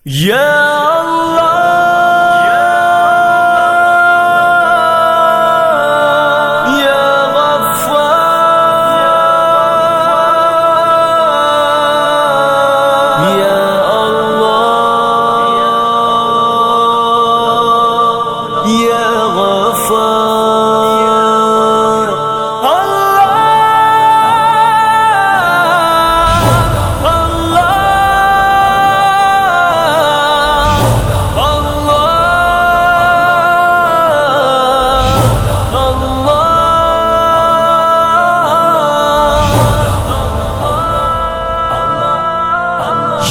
یا اللہ یا غفار یا اللہ یا غفار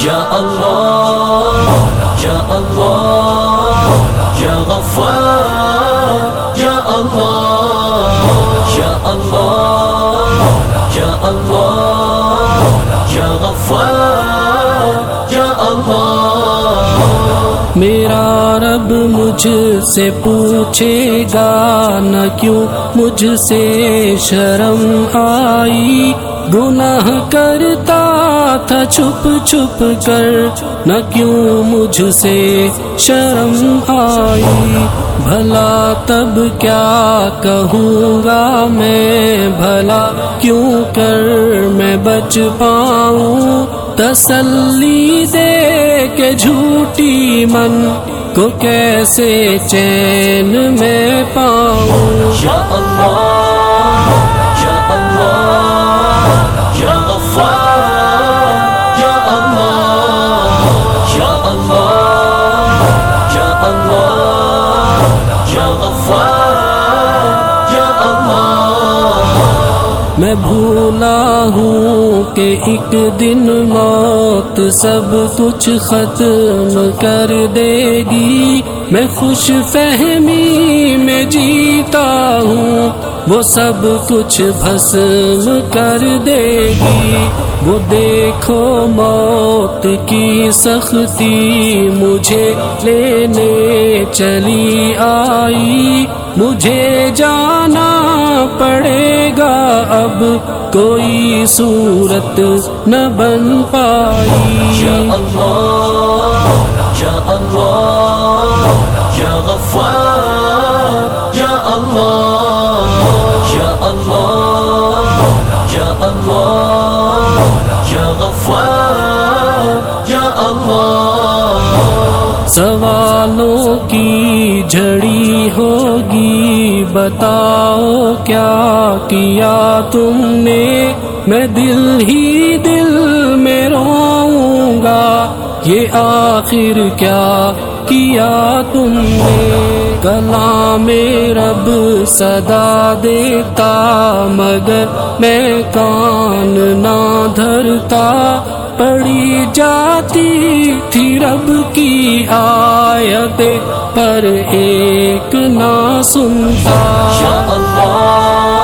یا اللہ یا اللہ یا غفار یا اللہ یا اللہ یا اللہ یا غفار یا اللہ میرا رب مجھ سے پوچھے گا نہ کیوں مجھ سے شرم آئی، گناہ کرتا تھا چھپ چھپ کر نہ کیوں مجھ سے شرم آئی، بھلا تب کیا کہوں گا میں، بھلا کیوں کر میں بچ پاؤں، تسلی دے کے جھوٹی من کو کیسے چین میں پاؤں۔ یا اللہ یا اللہ یا غفار یا اللہ یا اللہ یا اللہ یا غفار یا اللہ میں بھولا ہوں کہ ایک دن موت سب کچھ ختم کر دے گی، میں خوش فہمی میں جیتا ہوں، وہ سب کچھ بھسم کر دے گی، وہ دیکھو موت کی سختی مجھے لینے چلی آئی، مجھے جانا پڑے گا اب کوئی صورت نہ بن پائی۔ یا اللہ یا اللہ یا غفار یا اللہ یا اللہ یا اللہ یا غفار یا اللہ سوالوں کی جھڑی ہوگی، بتاؤ کیا کیا تم نے، میں دل ہی دل میں روؤں گا، یہ آخر کیا کیا تم نے، کلام رب صدا دیتا مگر میں کان نہ دھرتا، پڑھی جاتی تھی رب کی آیتیں پر ایک نہ سنتا۔ یا اللہ